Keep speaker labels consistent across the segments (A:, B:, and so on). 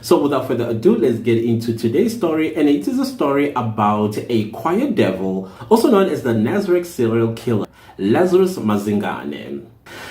A: So without further ado, let's get into today's story, and it is a story about a quiet devil, also known as the Nazareth serial killer, Lazarus Mazingana.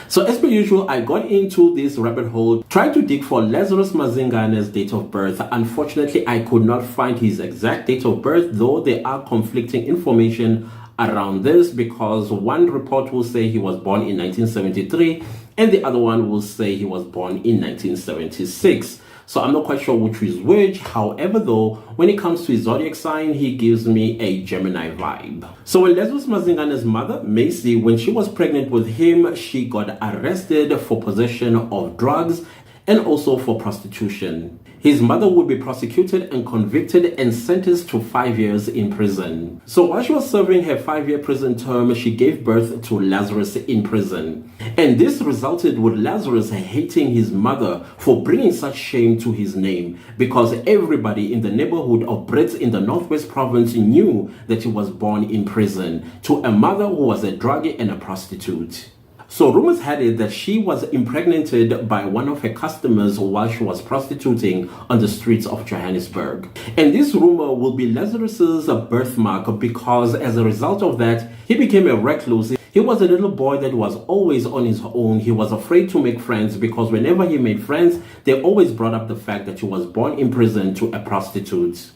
A: So as per usual, I got into this rabbit hole trying to dig for Lazarus Mazingana's date of birth. Unfortunately, I could not find his exact date of birth, though there are conflicting information around this, because one report will say he was born in 1973 and the other one will say he was born in 1976. So I'm not quite sure which is which. However, though, when it comes to his zodiac sign, he gives me a Gemini vibe. So when Lazarus Mazingana's mother, Macy, when she was pregnant with him, she got arrested for possession of drugs and also for prostitution. His mother would be prosecuted and convicted and sentenced to 5 years in prison. So while she was serving her 5-year prison term, she gave birth to Lazarus in prison. And this resulted with Lazarus hating his mother for bringing such shame to his name, because everybody in the neighborhood of Brits in the Northwest Province knew that he was born in prison to a mother who was a druggie and a prostitute. So rumors had it that she was impregnated by one of her customers while she was prostituting on the streets of Johannesburg. And this rumor will be Lazarus's birthmark, because as a result of that, he became a recluse. He was a little boy that was always on his own. He was afraid to make friends, because whenever he made friends, they always brought up the fact that he was born in prison to a prostitute.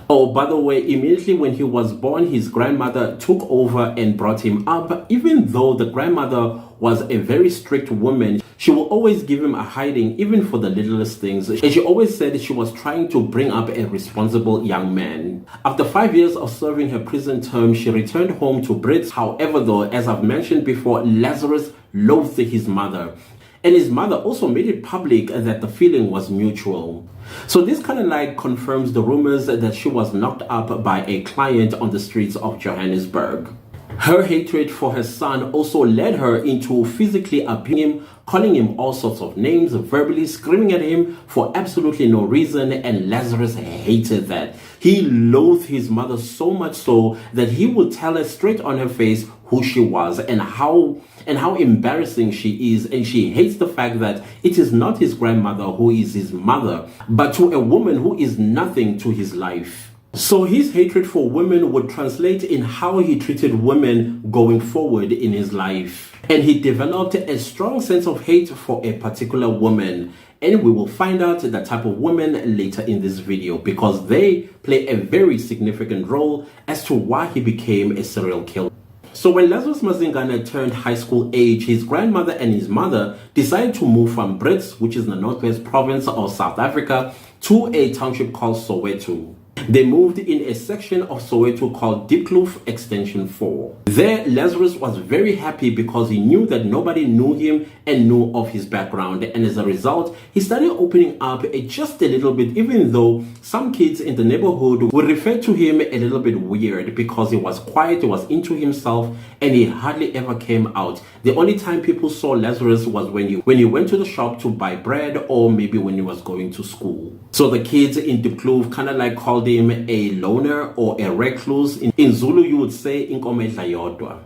A: Oh, by the way, immediately when he was born, his grandmother took over and brought him up. Even though the grandmother was a very strict woman, she will always give him a hiding, even for the littlest things. And she always said she was trying to bring up a responsible young man. After 5 years of serving her prison term, she returned home to Brits. However, though, as I've mentioned before, Lazarus loathed his mother. And his mother also made it public that the feeling was mutual. So this kind of like confirms the rumors that she was knocked up by a client on the streets of Johannesburg. Her hatred for her son also led her into physically abusing him, calling him all sorts of names, verbally screaming at him for absolutely no reason, and Lazarus hated that. He loathed his mother so much so that he would tell her straight on her face who she was and how embarrassing she is, and she hates the fact that it is not his grandmother who is his mother, but to a woman who is nothing to his life. So his hatred for women would translate in how he treated women going forward in his life. And he developed a strong sense of hate for a particular woman. And we will find out the type of women later in this video, because they play a very significant role as to why he became a serial killer. So when Lazarus Mazingana turned high school age, his grandmother and his mother decided to move from Brits, which is the Northwest Province of South Africa, to a township called Soweto. They moved in a section of Soweto called Diepkloof Extension 4. There, Lazarus was very happy because he knew that nobody knew him and knew of his background. And as a result, he started opening up just a little bit, even though some kids in the neighborhood would refer to him a little bit weird because he was quiet, he was into himself, and he hardly ever came out. The only time people saw Lazarus was when he went to the shop to buy bread, or maybe when he was going to school. So the kids in Diepkloof kind of like called him a loner or a recluse. In Zulu, you would say inkomo edla yodwa.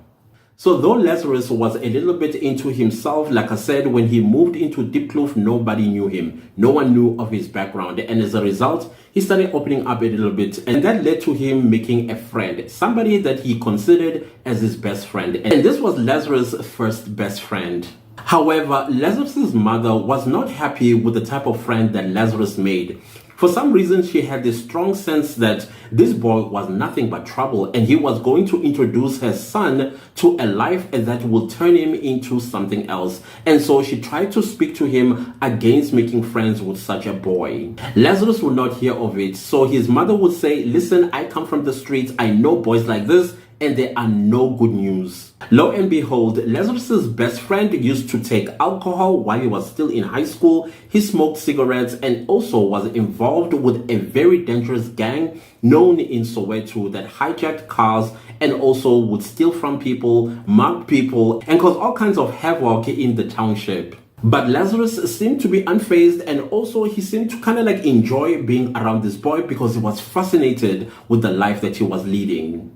A: So though Lazarus was a little bit into himself, like I said, when he moved into Diepkloof, nobody knew him. No one knew of his background. And as a result, he started opening up a little bit. And that led to him making a friend, somebody that he considered as his best friend. And this was Lazarus' first best friend. However, Lazarus' mother was not happy with the type of friend that Lazarus made. For some reason, she had this strong sense that this boy was nothing but trouble, and he was going to introduce her son to a life that will turn him into something else. And so she tried to speak to him against making friends with such a boy. Lazarus would not hear of it, so his mother would say, "Listen, I come from the streets, I know boys like this, and they are no good news." Lo and behold, Lazarus's best friend used to take alcohol while he was still in high school. He smoked cigarettes and also was involved with a very dangerous gang known in Soweto that hijacked cars and also would steal from people, mug people, and cause all kinds of havoc in the township. But Lazarus seemed to be unfazed, and also he seemed to kind of like enjoy being around this boy because he was fascinated with the life that he was leading.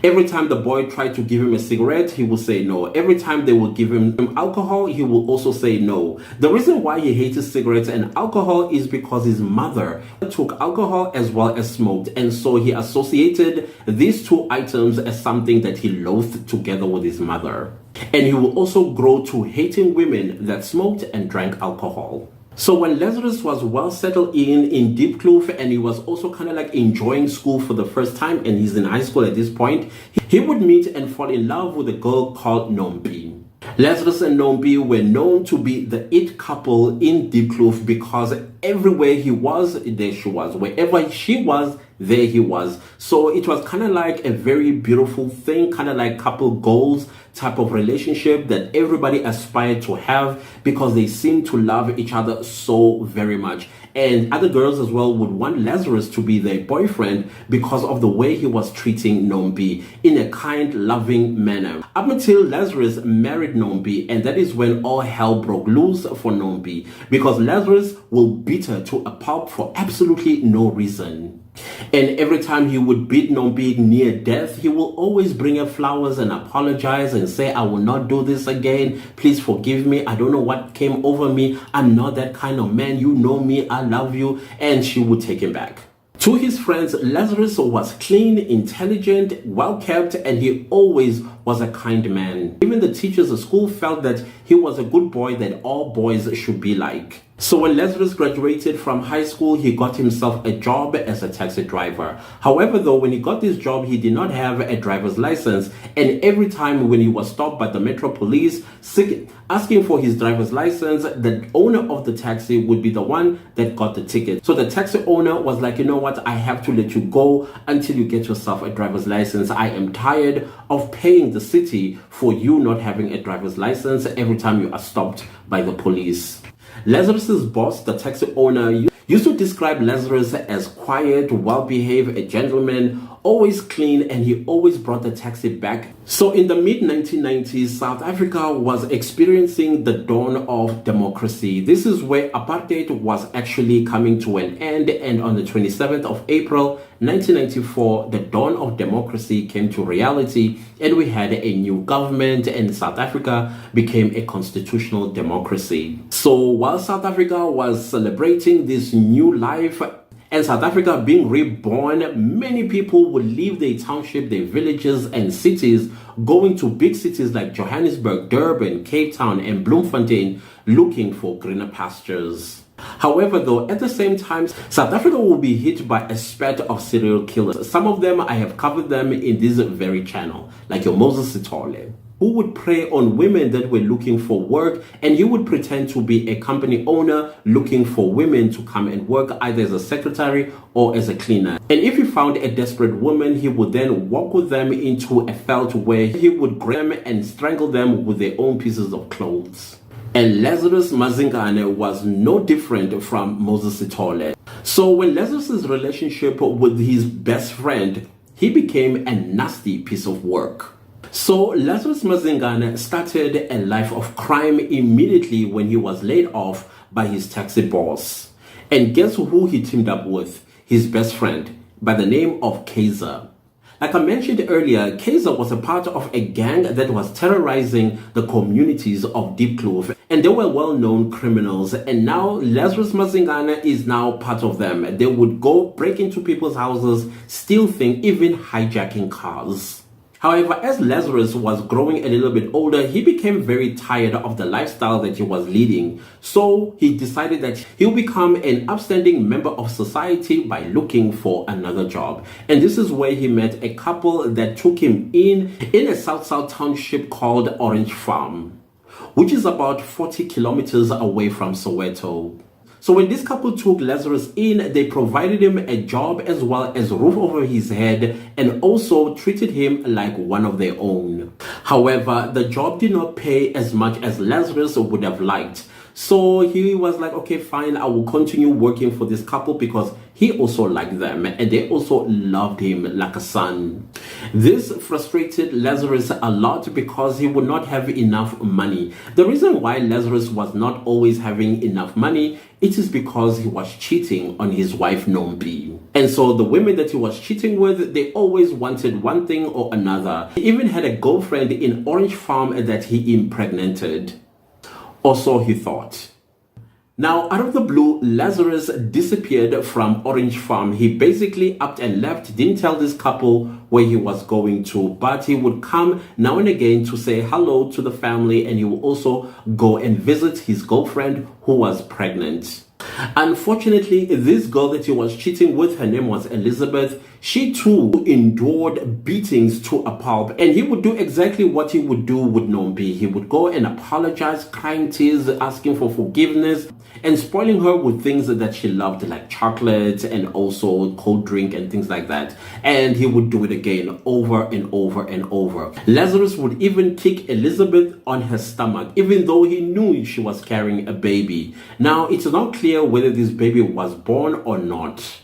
A: Every time the boy tried to give him a cigarette, he would say no. Every time they would give him alcohol, he will also say no. The reason why he hated cigarettes and alcohol is because his mother took alcohol as well as smoked, and so he associated these two items as something that he loathed together with his mother. And he will also grow to hating women that smoked and drank alcohol. So when Lazarus was well settled in Diepkloof, and he was also kind of like enjoying school for the first time, and he's in high school at this point, he would meet and fall in love with a girl called Nompi. Lazarus and Nompi were known to be the it couple in Diepkloof because everywhere he was, there she was. Wherever she was, there he was. So it was kind of like a very beautiful thing, kind of like couple goals type of relationship that everybody aspired to have because they seemed to love each other so very much. And other girls as well would want Lazarus to be their boyfriend because of the way he was treating Nompi in a kind, loving manner. Up until Lazarus married Nompi, and that is when all hell broke loose for Nompi because Lazarus will beat her to a pulp for absolutely no reason. And every time he would beat Nompi near death, he will always bring her flowers and apologize and say, I will not do this again. Please forgive me. I don't know what came over me. I'm not that kind of man. You know me. I love you. And she would take him back. To his friends, Lazarus was clean, intelligent, well-kept, and he always was a kind man. Even the teachers at school felt that he was a good boy that all boys should be like. So when Lazarus graduated from high school, he got himself a job as a taxi driver. However, though, when he got this job, he did not have a driver's license. And every time when he was stopped by the Metro Police asking for his driver's license, the owner of the taxi would be the one that got the ticket. So the taxi owner was like, you know what, I have to let you go until you get yourself a driver's license. I am tired of paying the city for you not having a driver's license every time you are stopped by the police. Lazarus's boss, the taxi owner, used to describe Lazarus as quiet, well-behaved, a gentleman, always clean, and he always brought the taxi back. So in the mid-1990s, South Africa was experiencing the dawn of democracy. This is where apartheid was actually coming to an end, and on the 27th of April 1994, the dawn of democracy came to reality, and we had a new government, and South Africa became a constitutional democracy. So while South Africa was celebrating this new life and South Africa being reborn, many people would leave their township, their villages and cities, going to big cities like Johannesburg, Durban, Cape Town and Bloemfontein, looking for greener pastures. However, though, at the same time, South Africa will be hit by a spat of serial killers. Some of them, I have covered them in this very channel, like your Moses Sithole, who would prey on women that were looking for work, and he would pretend to be a company owner looking for women to come and work either as a secretary or as a cleaner. And if he found a desperate woman, he would then walk with them into a veld where he would grab them and strangle them with their own pieces of clothes. And Lazarus Mazingana was no different from Moses Sithole. So when Lazarus's relationship with his best friend, he became a nasty piece of work. So Lazarus Mazingana started a life of crime immediately when he was laid off by his taxi boss. And guess who he teamed up with? His best friend by the name of Kaiser. Like I mentioned earlier, Kaiser was a part of a gang that was terrorizing the communities of Diepkloof, and they were well-known criminals. And now Lazarus Mazingana is now part of them. They would go break into people's houses, steal things, even hijacking cars. However, as Lazarus was growing a little bit older, he became very tired of the lifestyle that he was leading. So he decided that he'll become an upstanding member of society by looking for another job. And this is where he met a couple that took him in a South township called Orange Farm, which is about 40 kilometers away from Soweto. So when this couple took Lazarus in, they provided him a job as well as a roof over his head, and also treated him like one of their own. However, the job did not pay as much as Lazarus would have liked. So he was like, okay, fine, I will continue working for this couple because he also liked them and they also loved him like a son. This frustrated Lazarus a lot because he would not have enough money. The reason why Lazarus was not always having enough money It is because he was cheating on his wife Nombi. And so the women that he was cheating with, they always wanted one thing or another. He even had a girlfriend in Orange Farm that he impregnated. Or so he thought. Now, out of the blue, Lazarus disappeared from Orange Farm. He basically upped and left, didn't tell this couple where he was going to, but he would come now and again to say hello to the family, and he would also go and visit his girlfriend who was pregnant. Unfortunately, this girl that he was cheating with, her name was Elizabeth, she too endured beatings to a pulp, and he would do exactly what he would do with Nombi. He would go and apologize, crying tears, asking for forgiveness, and spoiling her with things that she loved, like chocolate and also cold drink and things like that. And he would do it again over and over and over. Lazarus would even kick Elizabeth on her stomach, even though he knew she was carrying a baby. Now, it's not clear whether this baby was born or not.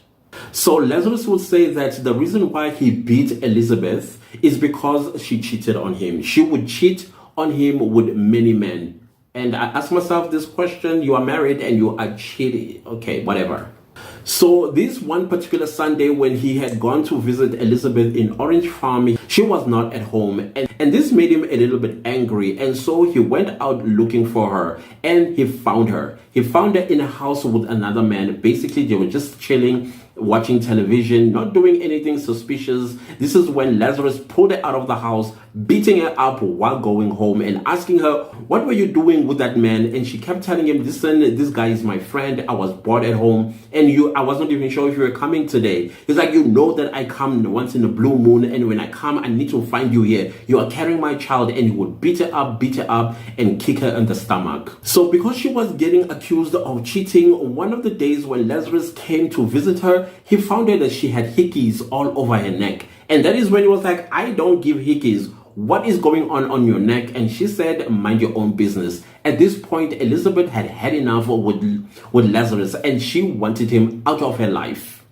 A: So Lazarus would say that the reason why he beat Elizabeth is because she cheated on him. She would cheat on him with many men. And I ask myself this question: you are married and you are cheating. Okay, whatever. So this one particular Sunday, when he had gone to visit Elizabeth in Orange Farm, she was not at home, and this made him a little bit angry, and so he went out looking for her, and he found her. He found her in a house with another man. Basically, they were just chilling, watching television, not doing anything suspicious. This is when Lazarus pulled her out of the house, beating her up while going home and asking her, what were you doing with that man? And she kept telling him, listen, this guy is my friend. I was bored at home, and I was not even sure if you were coming today. He's like, you know that I come once in a blue moon, and when I come, I need to find you here. You are carrying my child. And he would beat her up, and kick her in the stomach. So because she was getting accused of cheating, one of the days when Lazarus came to visit her, he found out that she had hickeys all over her neck. And that is when he was like, I don't give hickeys. What is going on your neck? And she said, mind your own business. At this point, Elizabeth had had enough with Lazarus, and she wanted him out of her life.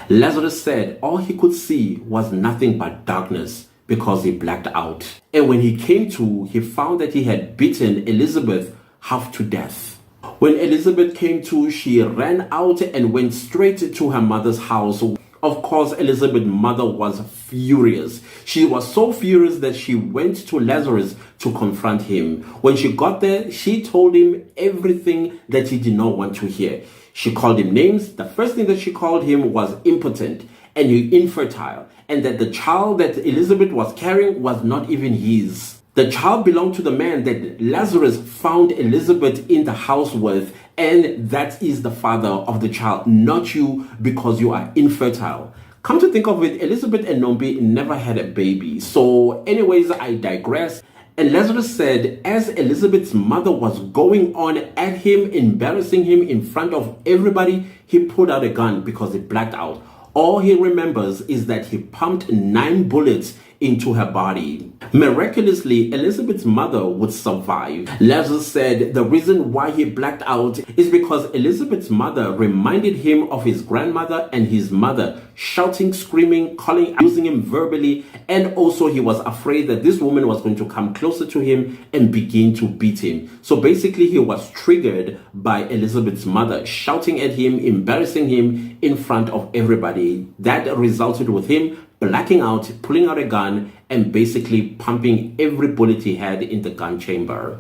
A: Lazarus said all he could see was nothing but darkness because he blacked out. And when he came to, he found that he had beaten Elizabeth half to death. When Elizabeth came to, she ran out and went straight to her mother's house. Of course, Elizabeth's mother was furious. She was so furious that she went to Lazarus to confront him. When she got there, she told him everything that he did not want to hear. She called him names. The first thing that she called him was impotent and infertile, and that the child that Elizabeth was carrying was not even his. The child belonged to the man that Lazarus found Elizabeth in the house with, and that is the father of the child, not you, because you are infertile. Come to think of it, Elizabeth and Nombi never had a baby. So anyways, I digress. And Lazarus said, as Elizabeth's mother was going on at him, embarrassing him in front of everybody, he pulled out a gun because he blacked out. All he remembers is that he pumped 9 bullets into her body. Miraculously, Elizabeth's mother would survive. Lazarus said the reason why he blacked out is because Elizabeth's mother reminded him of his grandmother and his mother, shouting, screaming, calling, using him verbally, and also he was afraid that this woman was going to come closer to him and begin to beat him. So basically, he was triggered by Elizabeth's mother shouting at him, embarrassing him in front of everybody. That resulted with him blacking out, pulling out a gun, and basically pumping every bullet he had in the gun chamber.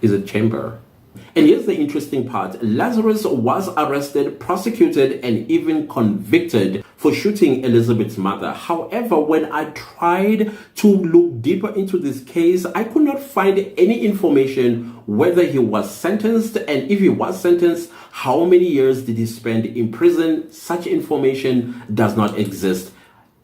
A: Is it chamber? And here's the interesting part. Lazarus was arrested, prosecuted, and even convicted for shooting Elizabeth's mother. However, when I tried to look deeper into this case, I could not find any information whether he was sentenced, and if he was sentenced, how many years did he spend in prison. Such information does not exist.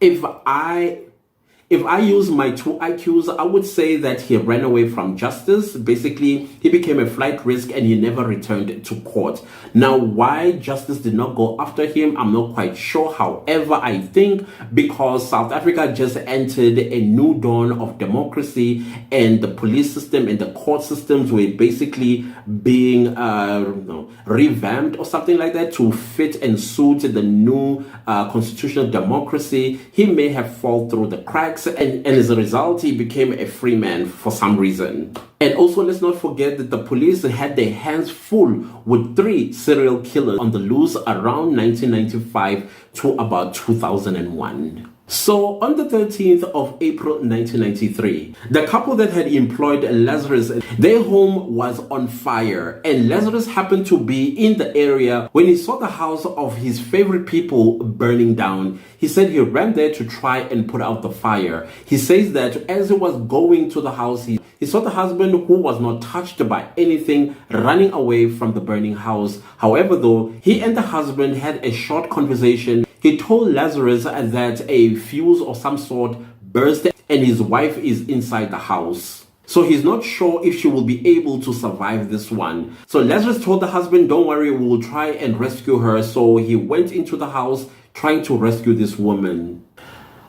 A: If I use my 2 IQs, I would say that he ran away from justice. Basically, he became a flight risk and he never returned to court. Now, why justice did not go after him, I'm not quite sure. However, I think because South Africa just entered a new dawn of democracy, and the police system and the court systems were basically being revamped or something like that to fit and suit the new constitutional democracy. He may have fallen through the cracks. tax, and as a result, he became a free man for some reason. And also, let's not forget that the police had their hands full with 3 serial killers on the loose around 1995 to about 2001. So on the 13th of April 1993, the couple that had employed Lazarus, their home was on fire, and Lazarus happened to be in the area when he saw the house of his favorite people burning down. He said he ran there to try and put out the fire. He says that as he was going to the house, he saw the husband, who was not touched by anything, running away from the burning house. However, though, he and the husband had a short conversation. He told Lazarus that a fuse or some sort burst and his wife is inside the house. So he's not sure if she will be able to survive this one. So Lazarus told the husband, don't worry, we will try and rescue her. So he went into the house trying to rescue this woman.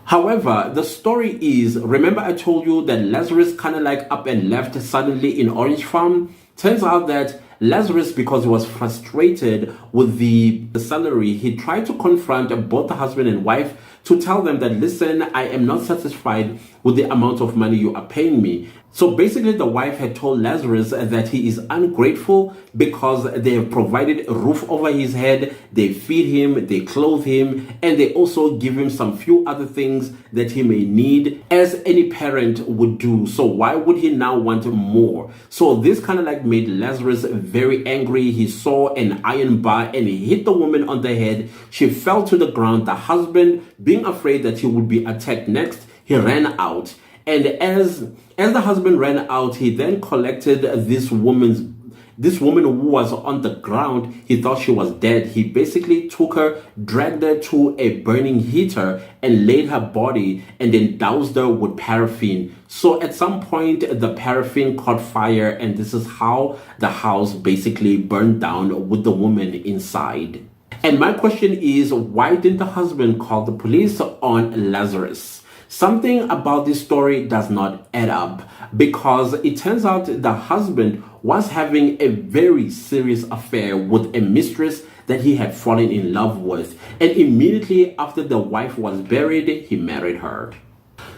A: However, the story is, remember I told you that Lazarus kind of like up and left suddenly in Orange Farm? Turns out that Lazarus, because he was frustrated with the salary, he tried to confront both the husband and wife to tell them that, listen, I am not satisfied with the amount of money you are paying me. So basically, the wife had told Lazarus that he is ungrateful because they have provided a roof over his head, they feed him, they clothe him, and they also give him some few other things that he may need, as any parent would do. So why would he now want more? So this kind of like made Lazarus very angry. He saw an iron bar and he hit the woman on the head. She fell to the ground. The husband, being afraid that he would be attacked next, he ran out. And as the husband ran out, he then collected this woman who was on the ground. He thought she was dead. He basically took her, dragged her to a burning heater and laid her body and then doused her with paraffin. So at some point, the paraffin caught fire, and this is how the house basically burned down with the woman inside. And my question is, why didn't the husband call the police on Lazarus? Something about this story does not add up, because it turns out the husband was having a very serious affair with a mistress that he had fallen in love with. And immediately after the wife was buried, he married her.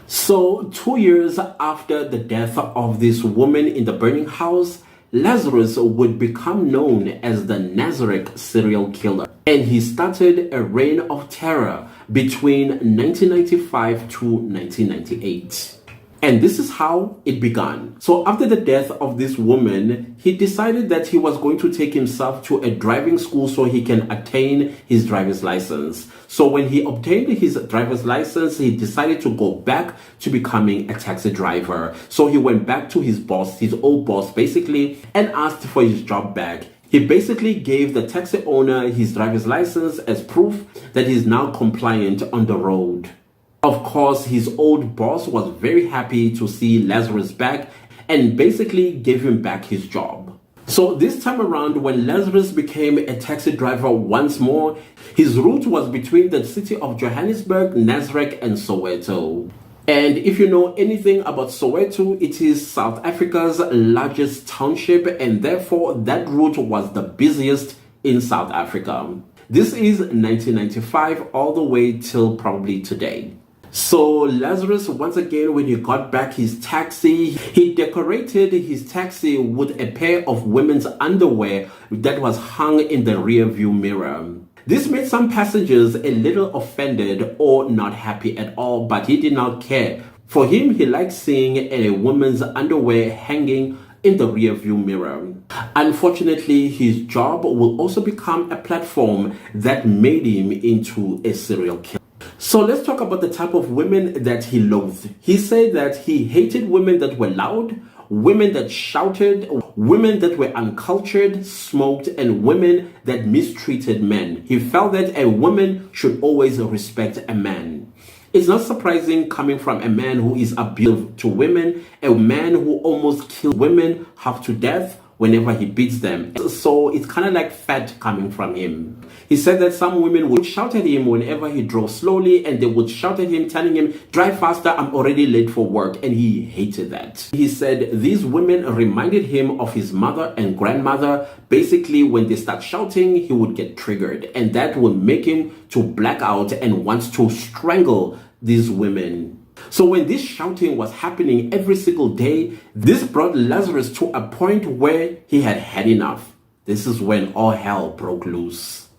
A: So 2 years after the death of this woman in the burning house, Lazarus would become known as the Nazareth serial killer, and he started a reign of terror between 1995 to 1998. And this is how it began. So after the death of this woman, he decided that he was going to take himself to a driving school so he can attain his driver's license. So when he obtained his driver's license, he decided to go back to becoming a taxi driver. So he went back to his boss, his old boss basically, and asked for his job back. He basically gave the taxi owner his driver's license as proof that he's now compliant on the road. Of course, his old boss was very happy to see Lazarus back and basically gave him back his job. So this time around, when Lazarus became a taxi driver once more, his route was between the city of Johannesburg, Nazareth, and Soweto. And if you know anything about Soweto, it is South Africa's largest township, and therefore that route was the busiest in South Africa. This is 1995 all the way till probably today. So Lazarus, once again, when he got back his taxi, he decorated his taxi with a pair of women's underwear that was hung in the rear view mirror. This made some passengers a little offended or not happy at all, but he did not care. For him, he liked seeing a woman's underwear hanging in the rear view mirror. Unfortunately, his job will also become a platform that made him into a serial killer. So let's talk about the type of women that he loathed. He said that he hated women that were loud, women that shouted, women that were uncultured, smoked, and women that mistreated men. He felt that a woman should always respect a man. It's not surprising coming from a man who is abusive to women, a man who almost killed women half to death whenever he beats them. So it's kind of like fat coming from him. He said that some women would shout at him whenever he drove slowly, and they would shout at him, telling him, drive faster, I'm already late for work, and he hated that. He said these women reminded him of his mother and grandmother. Basically, when they start shouting, he would get triggered, and that would make him to black out and want to strangle these women. So when this shouting was happening every single day, this brought Lazarus to a point where he had had enough. This is when all hell broke loose.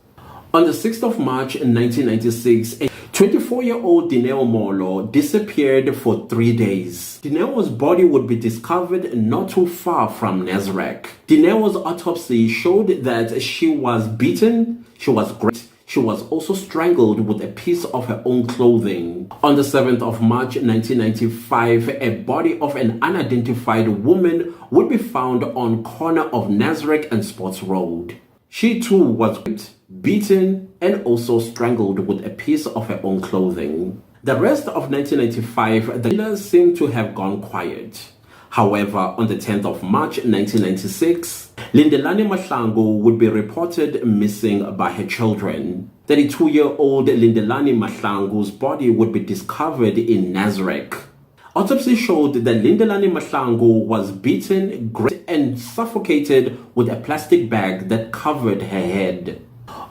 A: On the 6th of March in 1996, a 24-year-old Dineo Molo disappeared for 3 days. Dineo's body would be discovered not too far from Nazareth. Dineo's autopsy showed that she was beaten, she was raped, she was also strangled with a piece of her own clothing. On the 7th of March 1995, a body of an unidentified woman would be found on corner of Nazareth and Sports Road. She too was raped, beaten, and also strangled with a piece of her own clothing. The rest of 1995, the killer seemed to have gone quiet. However, on the 10th of March 1996, Lindelani Mahlangu would be reported missing by her children. 32-year-old Lindelani Mahlangu's body would be discovered in Nazareth. Autopsy showed that Lindelani Mahlangu was beaten, grazed, and suffocated with a plastic bag that covered her head.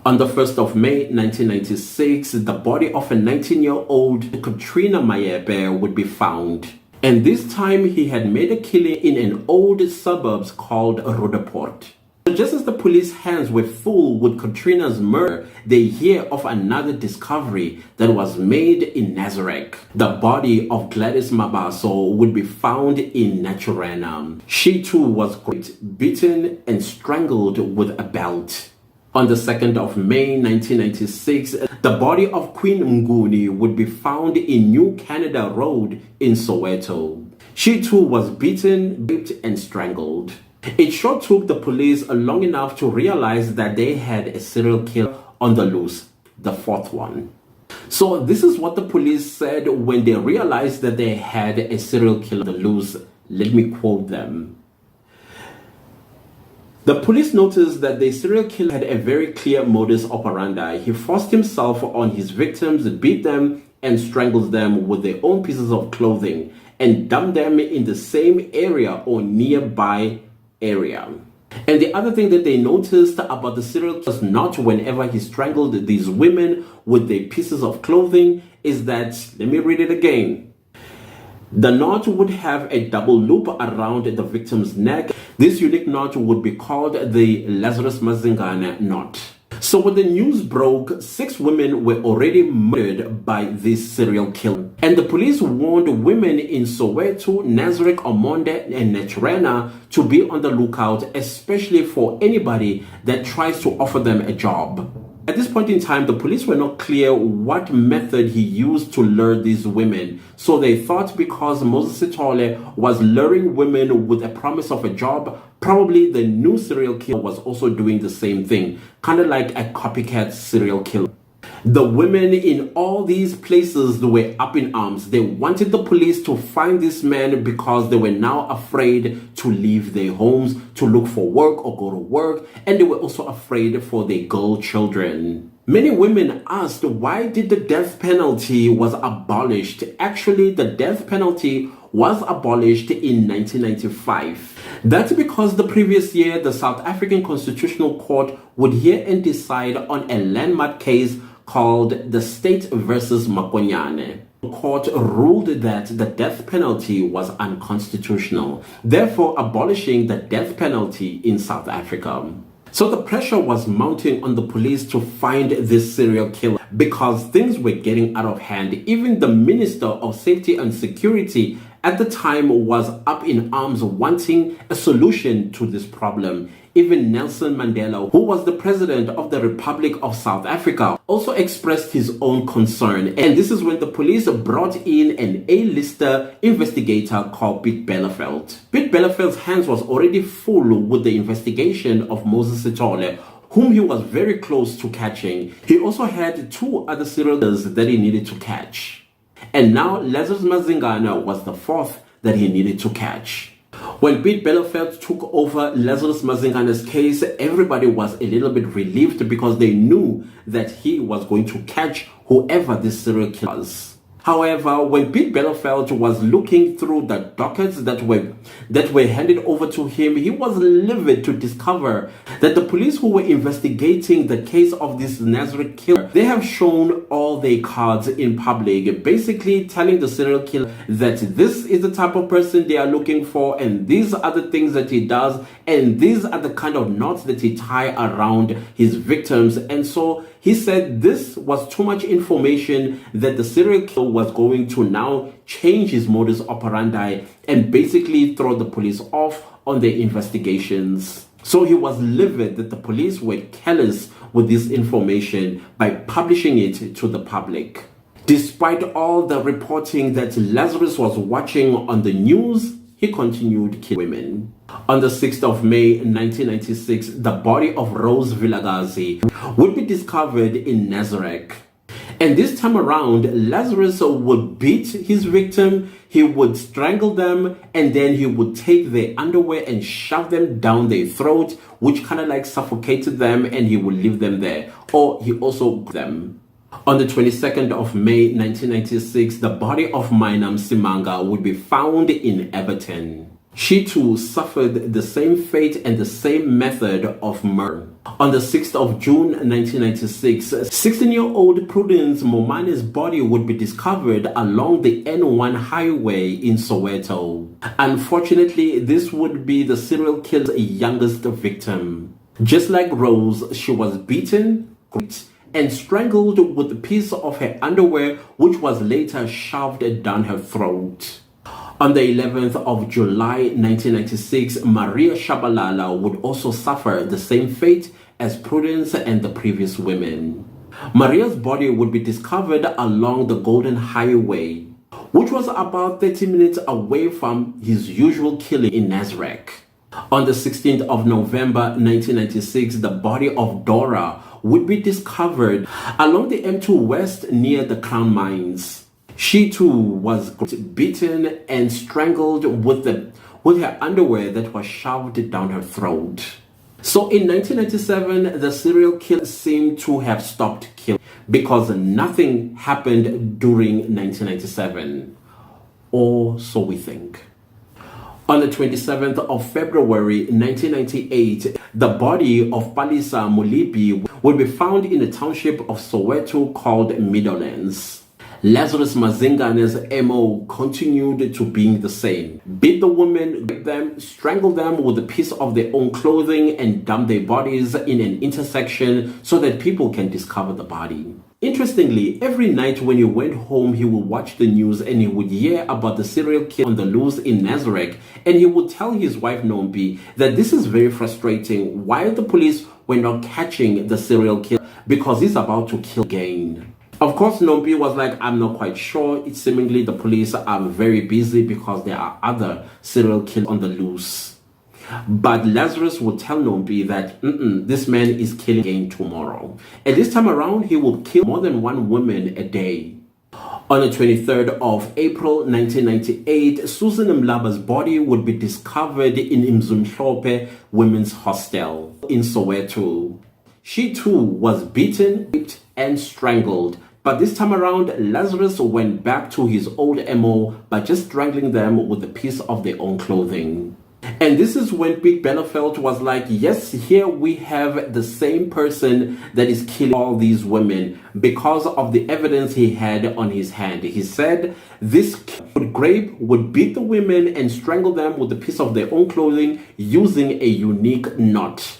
A: On the 1st of May 1996, the body of a 19-year-old Katrina Mayepe would be found. And this time he had made a killing in an old suburbs called Rudaport. Just as the police hands were full with Katrina's murder, they hear of another discovery that was made in Nazareth. The body of Gladys Mabaso would be found in Naturena. She too was raped, beaten, and strangled with a belt. On the 2nd of May 1996, the body of Queen Nguni would be found in New Canada Road in Soweto. She too was beaten, raped, and strangled. It sure took the police long enough to realize that they had a serial killer on the loose, the fourth one. So this is what the police said when they realized that they had a serial killer on the loose. Let me quote them. The police noticed that the serial killer had a very clear modus operandi. He forced himself on his victims, beat them, and strangled them with their own pieces of clothing and dumped them in the same area or nearby area. And the other thing that they noticed about the serial killer was not whenever he strangled these women with their pieces of clothing is that, let me read it again. The knot would have a double loop around the victim's neck. This unique knot would be called the Lazarus Mazingana knot. So when the news broke, 6 women were already murdered by this serial killer. And the police warned women in Soweto, Nazareth, Omonde, and Naturena to be on the lookout, especially for anybody that tries to offer them a job. At this point in time, the police were not clear what method he used to lure these women. So they thought because Moses Sithole was luring women with a promise of a job, probably the new serial killer was also doing the same thing, kind of like a copycat serial killer. The women in all these places were up in arms. They wanted the police to find this man because they were now afraid to leave their homes to look for work or go to work, and they were also afraid for their girl children. Many women asked why did the death penalty was abolished. Actually, the death penalty was abolished in 1995. That's because the previous year, the South African Constitutional Court would hear and decide on a landmark case called the State versus Makonyane. The court ruled that the death penalty was unconstitutional, therefore abolishing the death penalty in South Africa. So the pressure was mounting on the police to find this serial killer because things were getting out of hand. Even the Minister of Safety and Security at the time was up in arms wanting a solution to this problem. Even Nelson Mandela, who was the president of the Republic of South Africa, also expressed his own concern. And this is when the police brought in an A-lister investigator called Piet Belleveld. Piet Belleveld's hands was already full with the investigation of Moses Sithole, whom he was very close to catching. He also had 2 other serial killers that he needed to catch. And now Lazarus Mazingana was the 4th that he needed to catch. When Piet Belleveld took over Lazarus Mazingana's case, everybody was a little bit relieved because they knew that he was going to catch whoever this serial killer was. However, when Pete Belfeld was looking through the dockets that were handed over to him, he was livid to discover that the police who were investigating the case of this Nazareth killer, they have shown all their cards in public, basically telling the serial killer that this is the type of person they are looking for, and these are the things that he does, and these are the kind of knots that he ties around his victims. And so he said this was too much information, that the serial killer was going to now change his modus operandi and basically throw the police off on their investigations. So he was livid that the police were careless with this information by publishing it to the public. Despite all the reporting that Lazarus was watching on the news, he continued killing women. On the 6th of May 1996, the body of Rose Vilagazi would be discovered in Nazareth. And this time around, Lazarus would beat his victim, he would strangle them, and then he would take their underwear and shove them down their throat, which kind of like suffocated them, and he would leave them there. Or he also them. On the 22nd of May 1996, the body of Mainam Simanga would be found in Everton. She too suffered the same fate and the same method of murder. On the 6th of June 1996, 16-year-old Prudence Momane's body would be discovered along the N1 highway in Soweto. Unfortunately, this would be the serial killer's youngest victim. Just like Rose, she was beaten and strangled with a piece of her underwear, which was later shoved down her throat. On the 11th of July 1996, Maria Shabalala would also suffer the same fate as Prudence and the previous women. Maria's body would be discovered along the Golden Highway, which was about 30 minutes away from his usual killing in Nazareth. On the 16th of November 1996, the body of Dora would be discovered along the M2 West near the Crown Mines. She too was beaten and strangled with her underwear that was shoved down her throat. So in 1997, the serial killer seemed to have stopped killing because nothing happened during 1997. Or so we think. On the 27th of February 1998, the body of Palisa Mulibi would be found in the township of Soweto called Meadowlands. Lazarus Mazingana's MO continued to being the same. Beat the women, rape them, strangle them with a piece of their own clothing, and dump their bodies in an intersection so that people can discover the body. Interestingly, every night when he went home, he would watch the news and he would hear about the serial killer on the loose in Nazareth, and he would tell his wife Nombi that this is very frustrating. Why the police were not catching the serial killer? Because he's about to kill again. Of course, Nombi was like, I'm not quite sure. It's seemingly the police are very busy because there are other serial killers on the loose. But Lazarus would tell Nombi that this man is killing again tomorrow. And this time around, he will kill more than one woman a day. On the 23rd of April 1998, Susan Mlaba's body would be discovered in Imzumhlope Women's Hostel in Soweto. She too was beaten, raped, and strangled. But this time around, Lazarus went back to his old MO by just strangling them with a piece of their own clothing. And this is when Pete Belfeld was like, yes, here we have the same person that is killing all these women because of the evidence he had on his hand. He said this grape would beat the women and strangle them with a piece of their own clothing using a unique knot,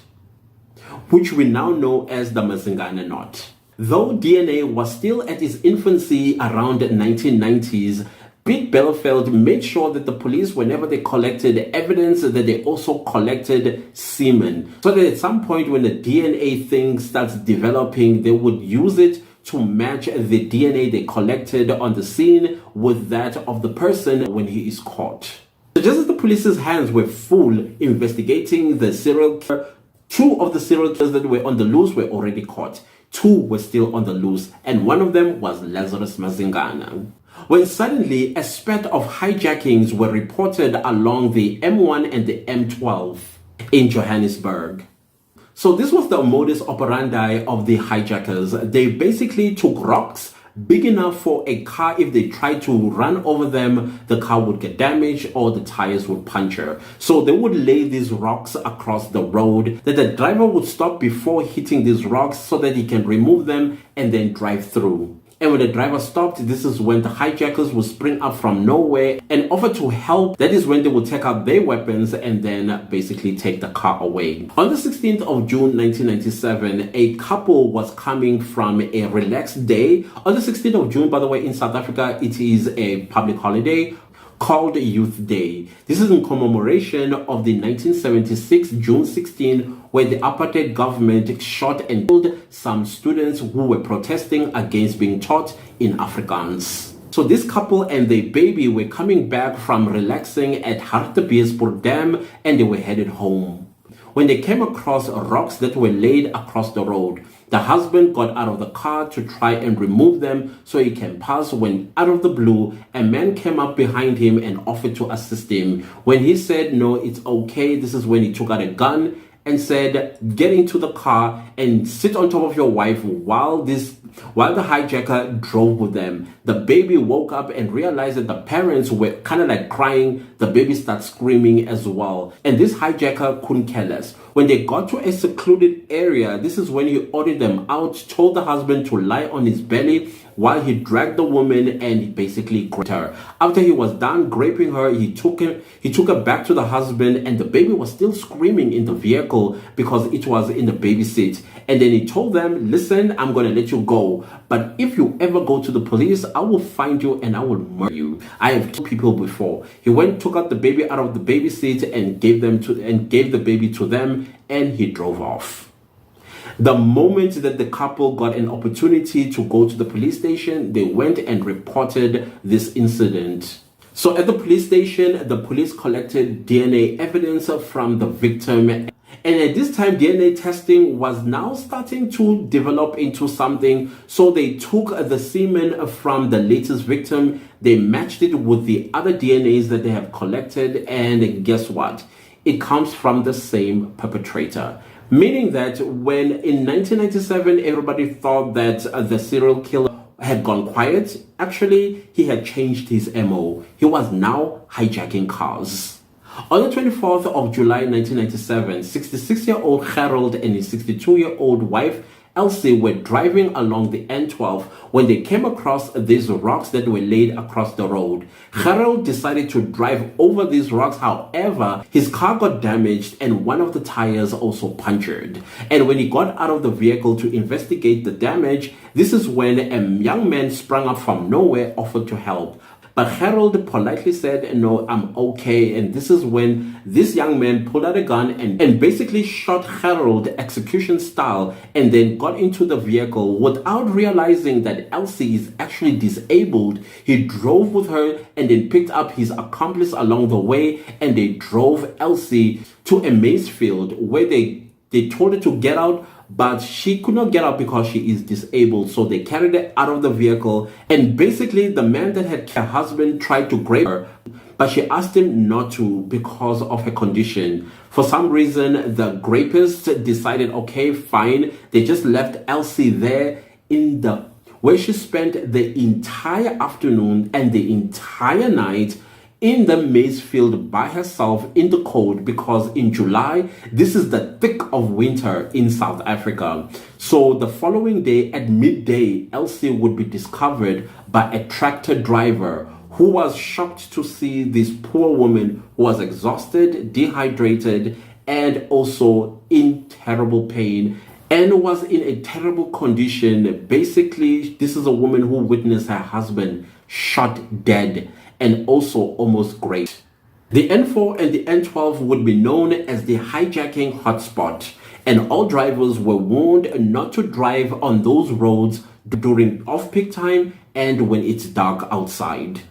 A: which we now know as the Mazingana knot. Though DNA was still at its infancy around the 1990s, Pete Belfeld made sure that the police, whenever they collected evidence, that they also collected semen. So that at some point when the DNA thing starts developing, they would use it to match the DNA they collected on the scene with that of the person when he is caught. So just as the police's hands were full investigating the serial killer, two of the serial killers that were on the loose were already caught. Two were still on the loose, and one of them was Lazarus Mazingana. When suddenly a spate of hijackings were reported along the M1 and the M12 in Johannesburg. So this was the modus operandi of the hijackers. They basically took rocks, big enough for a car. If they tried to run over them, the car would get damaged or the tires would puncture. So they would lay these rocks across the road that the driver would stop before hitting these rocks so that he can remove them and then drive through. And when the driver stopped, this is when the hijackers would spring up from nowhere and offer to help. That is when they would take out their weapons and then basically take the car away. On the 16th of June 1997, a couple was coming from a relaxed day. On the 16th of June, by the way, in South Africa, it is a public holiday called Youth Day. This is in commemoration of the 1976 June 16, where the apartheid government shot and killed some students who were protesting against being taught in Afrikaans. So this couple and their baby were coming back from relaxing at Hartbeespoort Dam and they were headed home. When they came across rocks that were laid across the road, the husband got out of the car to try and remove them so he can pass when out of the blue, a man came up behind him and offered to assist him. When he said, no, it's okay, this is when he took out a gun and said, get into the car and sit on top of your wife while the hijacker drove with them. The baby woke up and realized that the parents were kind of like crying. The baby started screaming as well. And this hijacker couldn't care less. When they got to a secluded area, this is when he ordered them out, told the husband to lie on his belly while he dragged the woman and he basically raped her. After he was done raping her, he took her back to the husband, and the baby was still screaming in the vehicle because it was in the baby seat. And then he told them, listen, I'm going to let you go, but if you ever go to the police, I will find you and I will murder you. I have killed people before. He went, took out the baby out of the baby seat and gave the baby to them, and he drove off. The moment that the couple got an opportunity to go to the police station, they went and reported this incident. So at the police station, the police collected DNA evidence from the victim. And at this time, DNA testing was now starting to develop into something. So they took the semen from the latest victim, they matched it with the other DNAs that they have collected, and guess what? It comes from the same perpetrator. Meaning that when in 1997, everybody thought that the serial killer had gone quiet, actually, he had changed his MO. He was now hijacking cars. On the 24th of July 1997, 66-year-old Harold and his 62-year-old wife Elsie were driving along the N12 when they came across these rocks that were laid across the road. Harold decided to drive over these rocks. However, his car got damaged and one of the tires also punctured. And when he got out of the vehicle to investigate the damage, this is when a young man sprang up from nowhere, offered to help. But Harold politely said, no, I'm okay. And this is when this young man pulled out a gun and basically shot Harold execution style, and then got into the vehicle without realizing that Elsie is actually disabled. He drove with her and then picked up his accomplice along the way, and they drove Elsie to a maize field where they told her to get out, but she could not get out because she is disabled. So they carried her out of the vehicle, and basically the man that had killed her husband tried to grab her, but she asked him not to because of her condition. For some reason, the rapist decided, okay, fine. They just left Elsie there where she spent the entire afternoon and the entire night in the maize field by herself in the cold, because in July, this is the thick of winter in South Africa. So the following day at midday, Elsie would be discovered by a tractor driver who was shocked to see this poor woman who was exhausted, dehydrated, and also in terrible pain and was in a terrible condition. Basically, this is a woman who witnessed her husband shot dead and also almost raped. The N4 and the N12 would be known as the hijacking hotspot, and all drivers were warned not to drive on those roads during off-peak time and when it's dark outside.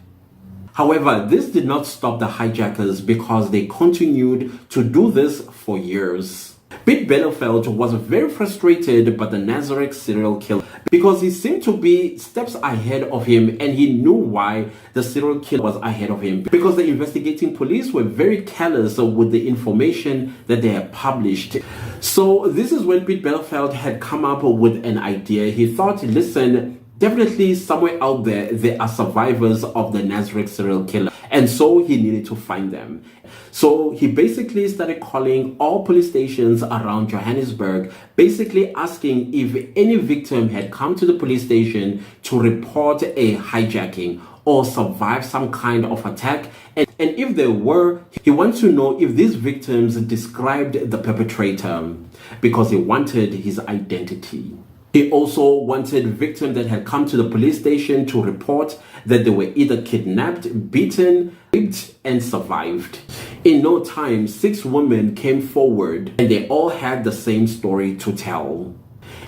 A: However, this did not stop the hijackers because they continued to do this for years. Piet Belleveld was very frustrated by the Nazareth serial killer because he seemed to be steps ahead of him, and he knew why the serial killer was ahead of him, because the investigating police were very careless with the information that they had published. So this is when Piet Belleveld had come up with an idea. He thought, listen, definitely somewhere out there are survivors of the Nazareth serial killer, and so he needed to find them. So he basically started calling all police stations around Johannesburg, basically asking if any victim had come to the police station to report a hijacking or survive some kind of attack, and if there were, he wants to know if these victims described the perpetrator, because he wanted his identity. He also wanted victims that had come to the police station to report that they were either kidnapped, beaten, raped, and survived. In no time, 6 women came forward, and they all had the same story to tell.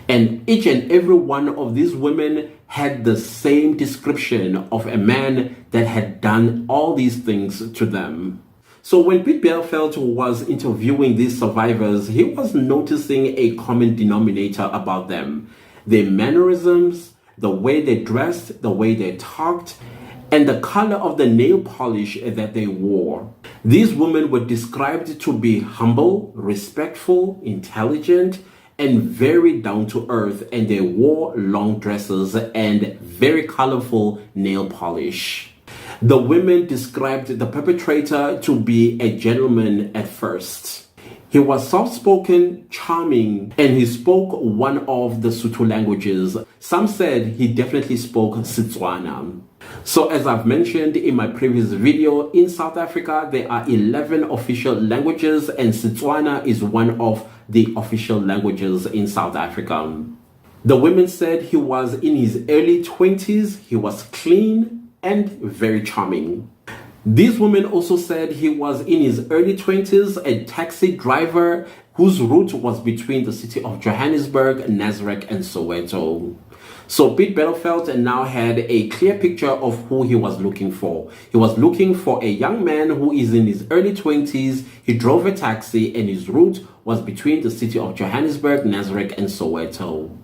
A: And each and every one of these women had the same description of a man that had done all these things to them. So when Pete Belfeld was interviewing these survivors, he was noticing a common denominator about them: their mannerisms, the way they dressed, the way they talked, and the color of the nail polish that they wore. These women were described to be humble, respectful, intelligent, and very down to earth, and they wore long dresses and very colorful nail polish. The women described the perpetrator to be a gentleman at first. He was soft-spoken, charming, and he spoke one of the Sotho languages. Some said he definitely spoke Setswana. So as I've mentioned in my previous video, in South Africa there are 11 official languages, and Setswana is one of the official languages in South Africa. The women said he was in his early 20s, he was clean and very charming. These women also said he was in his early 20s, a taxi driver whose route was between the city of Johannesburg, Nazareth, and Soweto. So Pete Belfeld now had a clear picture of who he was looking for. He was looking for a young man who is in his early 20s. He drove a taxi and his route was between the city of Johannesburg, Nazareth, and Soweto.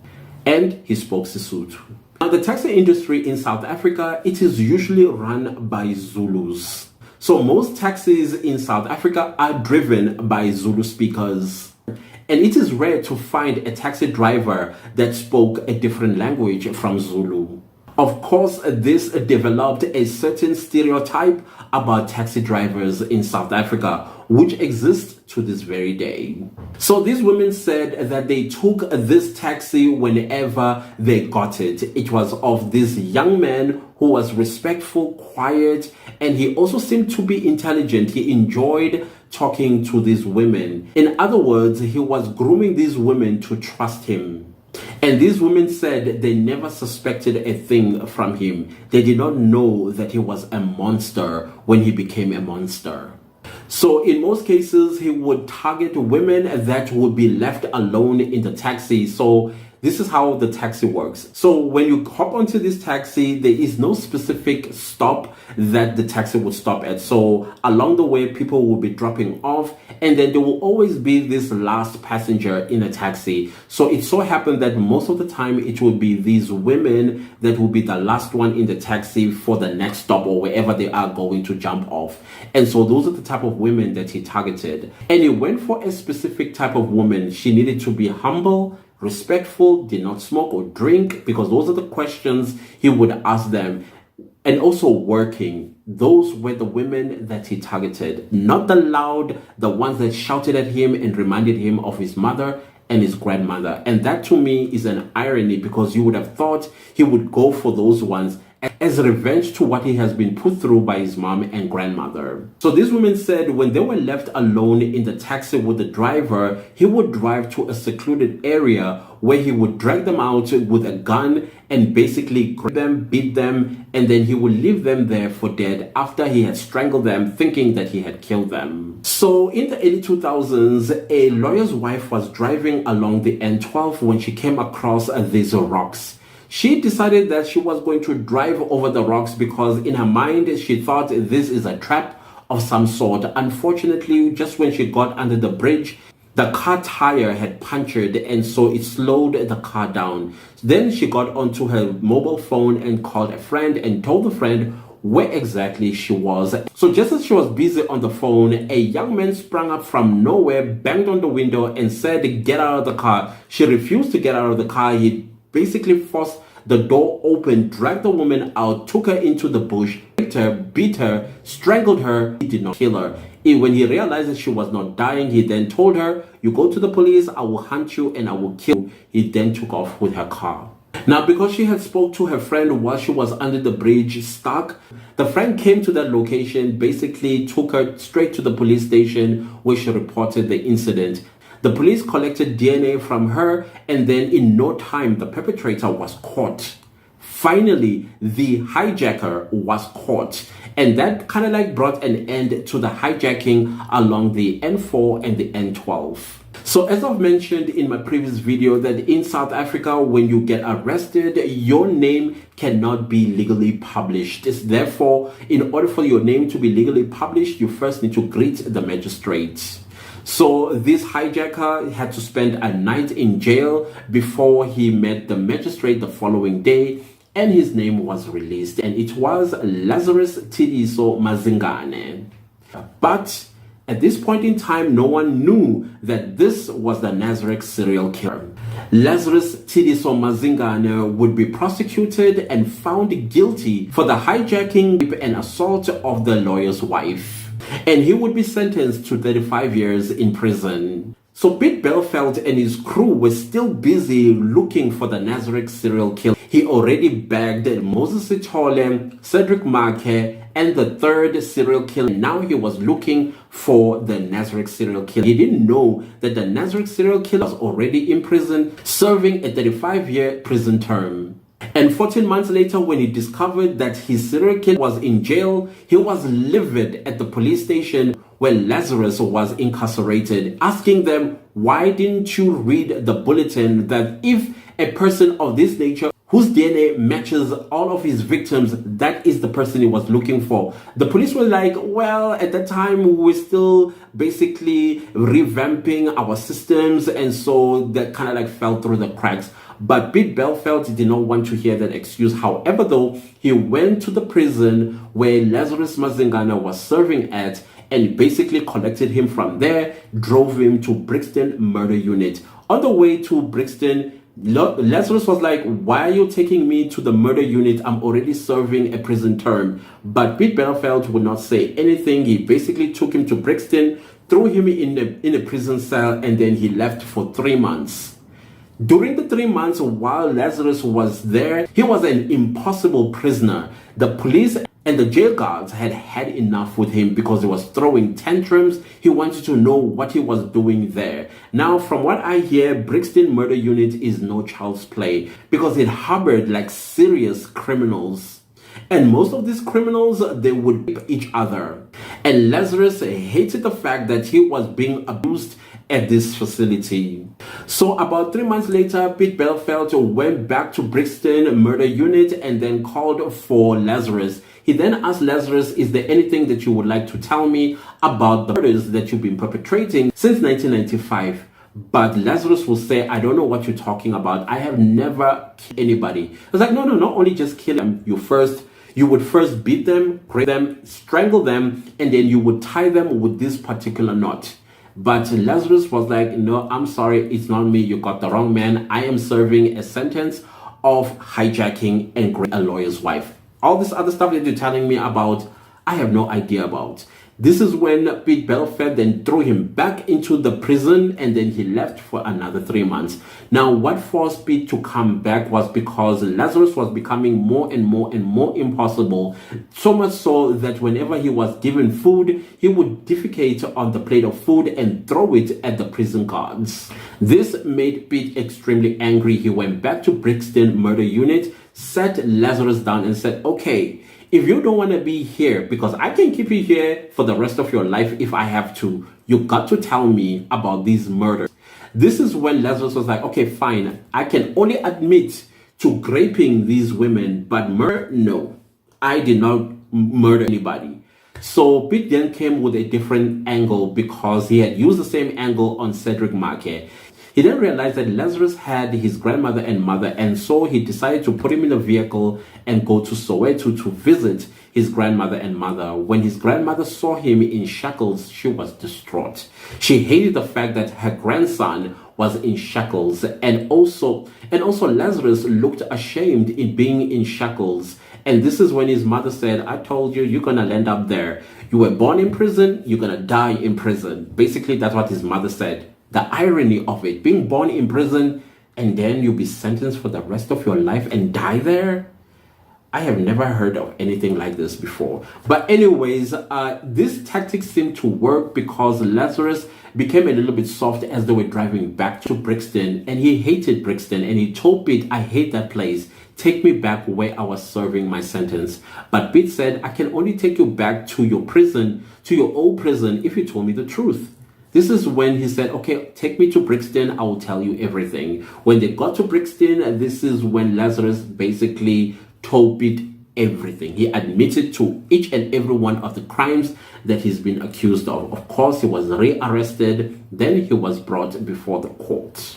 A: And he spoke Sesotho. Now, the taxi industry in South Africa, it is usually run by Zulus. So most taxis in South Africa are driven by Zulu speakers. And it is rare to find a taxi driver that spoke a different language from Zulu. Of course, this developed a certain stereotype about taxi drivers in South Africa, which exists to this very day. So these women said that they took this taxi whenever they got it. It was of this young man who was respectful, quiet, and he also seemed to be intelligent. He enjoyed talking to these women. In other words, he was grooming these women to trust him. And these women said they never suspected a thing from him. They did not know that he was a monster when he became a monster. So in most cases, he would target women that would be left alone in the taxi. So this is how the taxi works. So when you hop onto this taxi, there is no specific stop that the taxi would stop at. So along the way, people will be dropping off, and then there will always be this last passenger in a taxi. So it so happened that most of the time it will be these women that will be the last one in the taxi for the next stop or wherever they are going to jump off. And so those are the type of women that he targeted. And he went for a specific type of woman. She needed to be humble, respectful, did not smoke or drink, because those are the questions he would ask them. And also working. Those were the women that he targeted, not the loud, the ones that shouted at him and reminded him of his mother and his grandmother. And that to me is an irony, because you would have thought he would go for those ones as revenge to what he has been put through by his mom and grandmother. So these women said when they were left alone in the taxi with the driver, he would drive to a secluded area where he would drag them out with a gun and basically grab them, beat them, and then he would leave them there for dead after he had strangled them, thinking that he had killed them. So in the early 2000s, a lawyer's wife was driving along the N12 when she came across these rocks. She decided that she was going to drive over the rocks because in her mind, she thought this is a trap of some sort. Unfortunately, just when she got under the bridge, the car tire had punctured, and so it slowed the car down. Then she got onto her mobile phone and called a friend and told the friend where exactly she was. So just as she was busy on the phone, a young man sprang up from nowhere, banged on the window and said, "Get out of the car." She refused to get out of the car. He basically forced the door opened, dragged the woman out, took her into the bush, raped her, beat her, strangled her. He did not kill her. When he realized that she was not dying, he then told her, "You go to the police, I will hunt you and I will kill you." He then took off with her car. Now, because she had spoke to her friend while she was under the bridge stuck, the friend came to that location, basically took her straight to the police station where she reported the incident. The police collected DNA from her, and then in no time, the perpetrator was caught. Finally, the hijacker was caught, and that kind of like brought an end to the hijacking along the N4 and the N12. So as I've mentioned in my previous video, that in South Africa, when you get arrested, your name cannot be legally published. It's therefore, in order for your name to be legally published, you first need to greet the magistrate. So this hijacker had to spend a night in jail before he met the magistrate the following day, and his name was released, and it was Lazarus Mazingana. But at this point in time, no one knew that this was the Nazareth serial killer. Lazarus Mazingana would be prosecuted and found guilty for the hijacking, rape, and assault of the lawyer's wife, and he would be sentenced to 35 years in prison. So Pete Belfeld and his crew were still busy looking for the Nazareth serial killer. He already bagged Moses Sithole, Cedric Marke, and the third serial killer. Now he was looking for the Nazareth serial killer. He didn't know that the Nazareth serial killer was already in prison, serving a 35-year prison term. And 14 months later, when he discovered that his serial killer was in jail, he was livid at the police station where Lazarus was incarcerated, asking them, "Why didn't you read the bulletin that if a person of this nature whose DNA matches all of his victims, that is the person he was looking for?" The police were like, "Well, at that time, we were still basically revamping our systems, and so that kind of like fell through the cracks." But Pete Belfeld did not want to hear that excuse. However, though, he went to the prison where Lazarus Mazingana was serving at, and basically collected him from there, drove him to Brixton Murder Unit. On the way to Brixton, Lazarus was like, "Why are you taking me to the murder unit? I'm already serving a prison term." But Pete Belfeld would not say anything. He basically took him to Brixton, threw him in a prison cell, and then he left for 3 months. During the 3 months while Lazarus was there, he was an impossible prisoner. The police and the jail guards had had enough with him because he was throwing tantrums. He wanted to know what he was doing there. Now, from what I hear, Brixton Murder Unit is no child's play because it harbored like serious criminals. And most of these criminals, they would rape each other. And Lazarus hated the fact that he was being abused at this facility. So about 3 months later, Pete Belfeld went back to Brixton Murder Unit and then called for Lazarus. He then asked Lazarus, "Is there anything that you would like to tell me about the murders that you've been perpetrating since 1995? But Lazarus will say, "I don't know what you're talking about. I have never killed anybody." I was like, no, not only just kill them. You would first beat them, rape them, strangle them, and then you would tie them with this particular knot. But Lazarus was like, "No, I'm sorry, it's not me. You got the wrong man. I am serving a sentence of hijacking and raping a lawyer's wife. All this other stuff that you're telling me about, I have no idea about." This is when Pete Belfeld then threw him back into the prison, and then he left for another 3 months. Now, what forced Pete to come back was because Lazarus was becoming more and more impossible. So much so that whenever he was given food, he would defecate on the plate of food and throw it at the prison guards. This made Pete extremely angry. He went back to Brixton Murder Unit, sat Lazarus down and said, "Okay, if you don't want to be here, because I can keep you here for the rest of your life if I have to, you got to tell me about these murders." This is when Lazarus was like, "Okay, fine. I can only admit to raping these women, but murder, no. I did not murder anybody." So Pete then came with a different angle because he had used the same angle on Cedric Marke. He then realized that Lazarus had his grandmother and mother, and so he decided to put him in a vehicle and go to Soweto to visit his grandmother and mother. When his grandmother saw him in shackles, she was distraught. She hated the fact that her grandson was in shackles, and also Lazarus looked ashamed in being in shackles. And this is when his mother said, I told you, you're gonna end up there. You were born in prison, you're gonna die in prison. Basically, that's what his mother said. The irony of it, being born in prison and then you'll be sentenced for the rest of your life and die there. I have never heard of anything like this before. But anyways, this tactic seemed to work because Lazarus became a little bit soft as they were driving back to Brixton, and he hated Brixton, and he told Pete, I hate that place. Take me back where I was serving my sentence. But Pete said, I can only take you back to your prison, to your old prison, if you told me the truth. This is when he said, okay, take me to Brixton, I will tell you everything. When they got to Brixton, this is when Lazarus basically told Pete everything. He admitted to each and every one of the crimes that he's been accused of. Of course, he was rearrested, then he was brought before the court.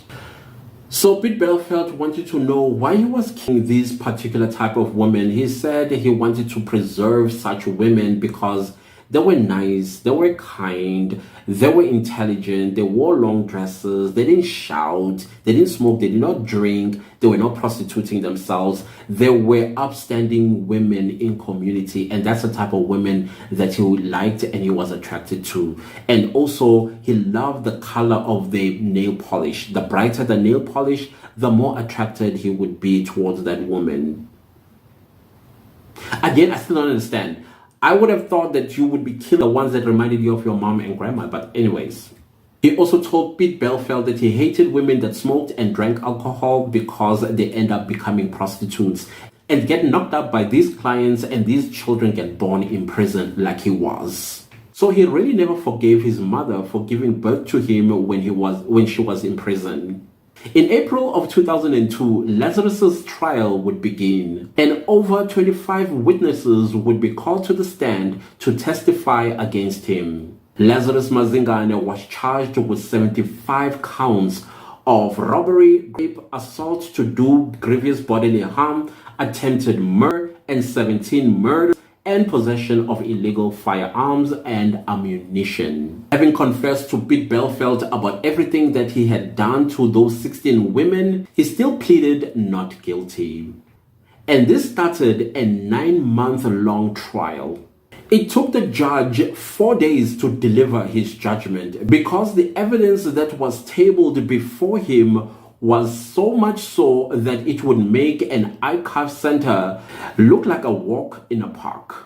A: So Pete Belfort wanted to know why he was killing this particular type of women. He said he wanted to preserve such women because they were nice, they were kind, they were intelligent, they wore long dresses, they didn't shout, they didn't smoke, they did not drink, they were not prostituting themselves. They were upstanding women in community, and that's the type of women that he liked and he was attracted to. And also, he loved the color of the nail polish. The brighter the nail polish, the more attracted he would be towards that woman. Again, I still don't understand. I would have thought that you would be killing the ones that reminded you of your mom and grandma, but anyways. He also told Pete Belfort that he hated women that smoked and drank alcohol because they end up becoming prostitutes and get knocked up by these clients, and these children get born in prison like he was. So he really never forgave his mother for giving birth to him when she was in prison. In April of 2002, Lazarus's trial would begin, and over 25 witnesses would be called to the stand to testify against him. Lazarus Mazingana was charged with 75 counts of robbery, rape, assault to do grievous bodily harm, attempted murder, and 17 murders, and possession of illegal firearms and ammunition. Having confessed to Pete Belfort about everything that he had done to those 16 women, he still pleaded not guilty. And this started a 9-month-long trial. It took the judge 4 days to deliver his judgment because the evidence that was tabled before him was so much so that it would make an archive center look like a walk in a park.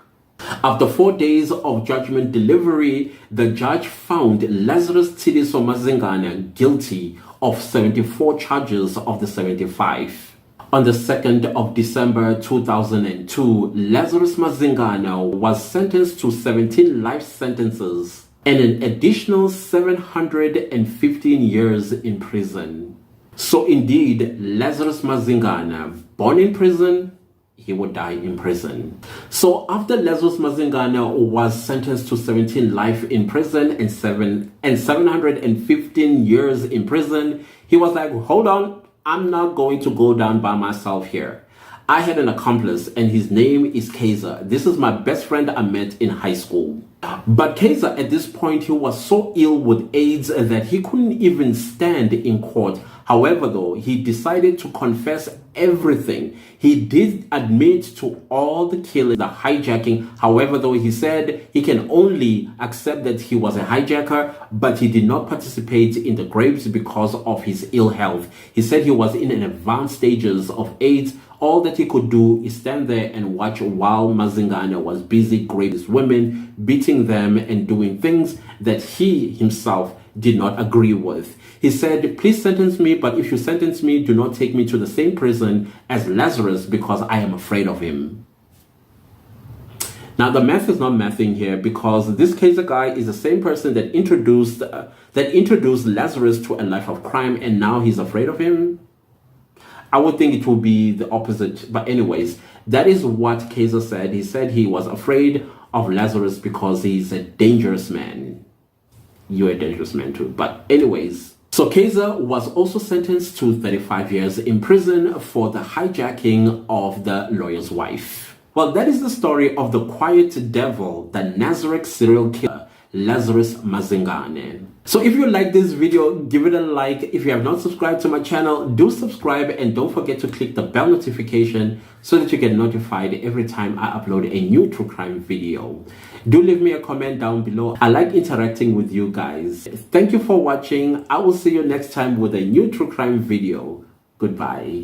A: After 4 days of judgment delivery, the judge found Lazarus Tshediso Mazingana guilty of 74 charges of the 75. On the 2nd of December 2002, Lazarus Mazingana was sentenced to 17 life sentences and an additional 715 years in prison. So indeed, Lazarus Mazingana, born in prison, he would die in prison. So after Lazarus Mazingana was sentenced to 17 life in prison and 715 years in prison, he was like, hold on, I'm not going to go down by myself here. I had an accomplice and his name is Kaiser. This is my best friend I met in high school. But Kaiser, at this point, he was so ill with AIDS that he couldn't even stand in court. However, though, he decided to confess everything. He did admit to all the killing, the hijacking. However, though, he said he can only accept that he was a hijacker, but he did not participate in the rapes because of his ill health. He said he was in an advanced stages of AIDS. All that he could do is stand there and watch while Mazingana was busy raping these women, beating them, and doing things that he himself did not agree with. He said, please sentence me, but if you sentence me, do not take me to the same prison as Lazarus because I am afraid of him. Now, the math is not mathing here because this Kaiser guy is the same person that introduced Lazarus to a life of crime, and now he's afraid of him. I would think it would be the opposite. But anyways, that is what Kaiser said. He said he was afraid of Lazarus because he's a dangerous man. You're a dangerous man too. But anyways, so Kaiser was also sentenced to 35 years in prison for the hijacking of the lawyer's wife. Well, that is the story of the quiet devil, the Nazareth serial killer, Lazarus Mazingana. So if you like this video, give it a like. If you have not subscribed to my channel, do subscribe, and don't forget to click the bell notification so that you get notified every time I upload a new true crime video. Do leave me a comment down below. I like interacting with you guys. Thank you for watching. I will see you next time with a new true crime video. Goodbye.